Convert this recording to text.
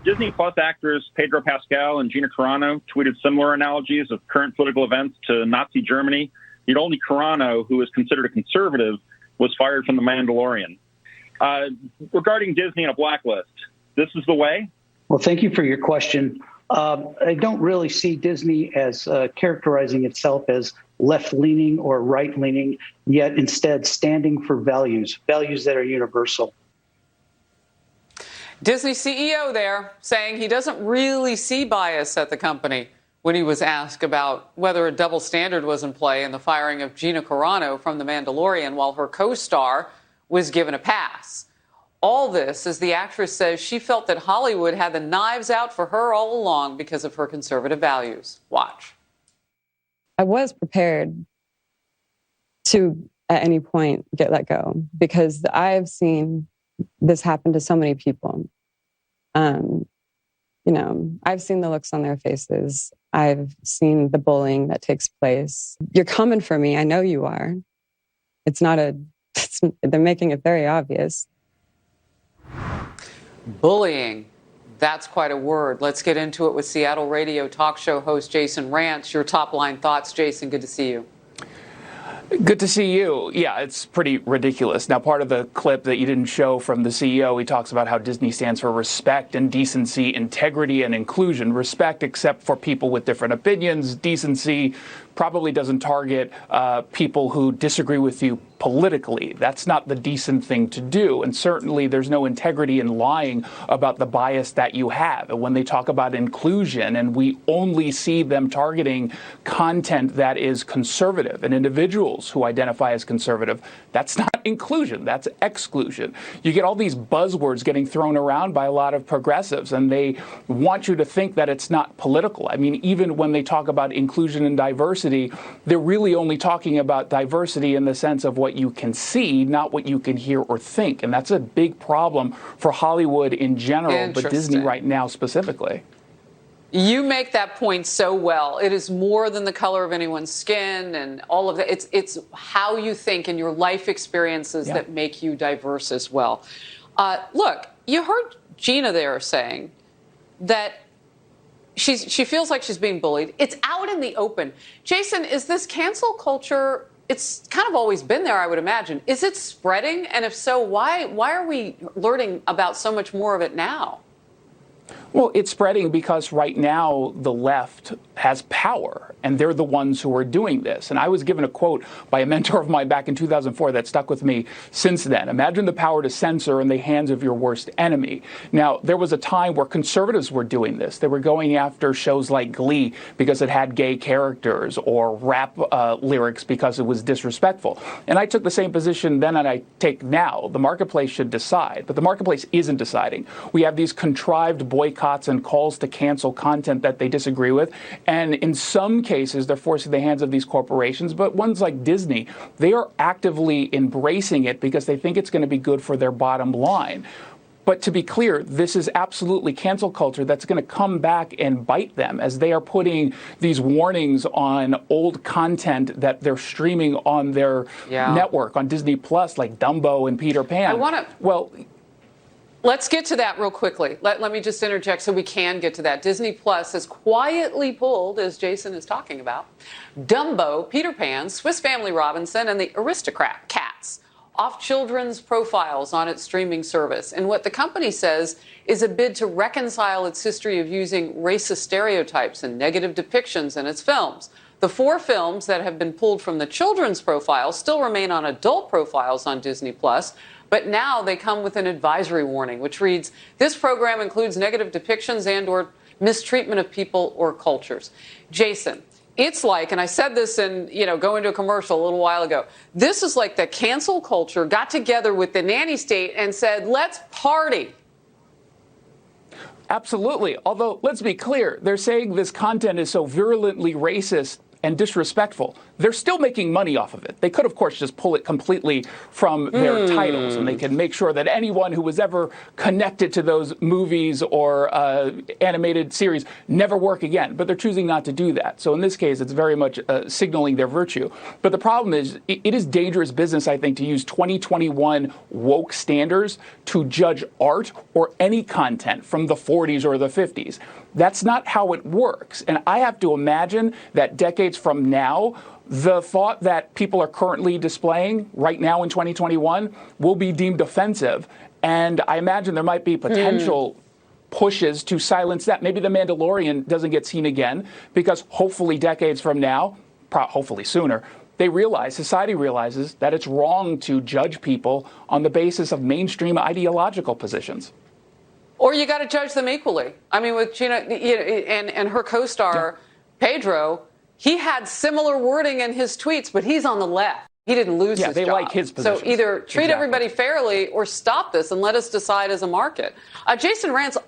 Disney Plus actors Pedro Pascal and Gina Carano tweeted similar analogies of current political events to Nazi Germany. Yet only Carano, who is considered a conservative, was fired from The Mandalorian. Regarding Disney and a blacklist, this is the way? Well, thank you for your question. I don't really see Disney as characterizing itself as left-leaning or right-leaning, yet instead standing for values that are universal. Disney CEO there saying he doesn't really see bias at the company when he was asked about whether a double standard was in play in the firing of Gina Carano from The Mandalorian while her co-star was given a pass. All this as the actress says she felt that Hollywood had the knives out for her all along because of her conservative values. Watch. I was prepared to, at any point, get let go because I've seen this happen to so many people. I've seen the looks on their faces. I've seen the bullying that takes place. You're coming for me. I know you are. They're making it very obvious. Bullying. That's quite a word. Let's get into it with Seattle radio talk show host Jason Rantz. Your top line thoughts, Jason. Good to see you. Good to see you. Yeah, it's pretty ridiculous. Now, part of the clip that you didn't show from the CEO, he talks about how Disney stands for respect and decency, integrity and inclusion. Respect except for people with different opinions. Decency probably doesn't target people who disagree with you politically. That's not the decent thing to do. And certainly there's no integrity in lying about the bias that you have. And when they talk about inclusion and we only see them targeting content that is conservative and individuals who identify as conservative, that's not inclusion, that's exclusion. You get all these buzzwords getting thrown around by a lot of progressives and they want you to think that it's not political. I mean, even when they talk about inclusion and diversity, they're really only talking about diversity in the sense of what you can see, not what you can hear or think. And that's a big problem for Hollywood in general, but Disney right now specifically. You make that point so well. It is more than the color of anyone's skin and all of that. It's how you think and your life experiences that make you diverse as well. Look, you heard Gina there saying that she feels like she's being bullied. It's out in the open. Jason, is this cancel culture, it's kind of always been there, I would imagine. Is it spreading? And if so, why are we learning about so much more of it now? Well, it's spreading because right now the left has power, and they're the ones who are doing this. And I was given a quote by a mentor of mine back in 2004 that stuck with me since then. Imagine the power to censor in the hands of your worst enemy. Now, there was a time where conservatives were doing this. They were going after shows like Glee because it had gay characters or rap lyrics because it was disrespectful. And I took the same position then and I take now. The marketplace should decide, but the marketplace isn't deciding. We have these contrived boycotts and calls to cancel content that they disagree with. And in some cases, they're forcing the hands of these corporations. But ones like Disney, they are actively embracing it because they think it's going to be good for their bottom line. But to be clear, this is absolutely cancel culture that's going to come back and bite them as they are putting these warnings on old content that they're streaming on their network, on Disney Plus, like Dumbo and Peter Pan. Let's get to that real quickly. Let me just interject so we can get to that. Disney Plus has quietly pulled, as Jason is talking about, Dumbo, Peter Pan, Swiss Family Robinson, and the Aristocrat Cats off children's profiles on its streaming service. And what the company says is a bid to reconcile its history of using racist stereotypes and negative depictions in its films. The 4 films that have been pulled from the children's profile still remain on adult profiles on Disney Plus. But now they come with an advisory warning, which reads, this program includes negative depictions and or mistreatment of people or cultures. Jason, it's like, and I said this in, going to a commercial a little while ago, this is like the cancel culture got together with the nanny state and said, let's party. Absolutely. Although, let's be clear, they're saying this content is so virulently racist and disrespectful. they're still making money off of it. They could, of course, just pull it completely from their titles, and they can make sure that anyone who was ever connected to those movies or animated series never work again. But they're choosing not to do that. So in this case, it's very much signaling their virtue. But the problem is, it is dangerous business, I think, to use 2021 woke standards to judge art or any content from the 40s or the 50s. That's not how it works. And I have to imagine that decades from now, the thought that people are currently displaying right now in 2021 will be deemed offensive. And I imagine there might be potential pushes to silence that. Maybe The Mandalorian doesn't get seen again because hopefully decades from now, hopefully sooner, society realizes that it's wrong to judge people on the basis of mainstream ideological positions. Or you got to judge them equally. I mean, with Gina and her co-star, Pedro, he had similar wording in his tweets, but he's on the left. He didn't lose his job. Yeah, they like his position. So either treat everybody fairly or stop this and let us decide as a market. Jason Rantz,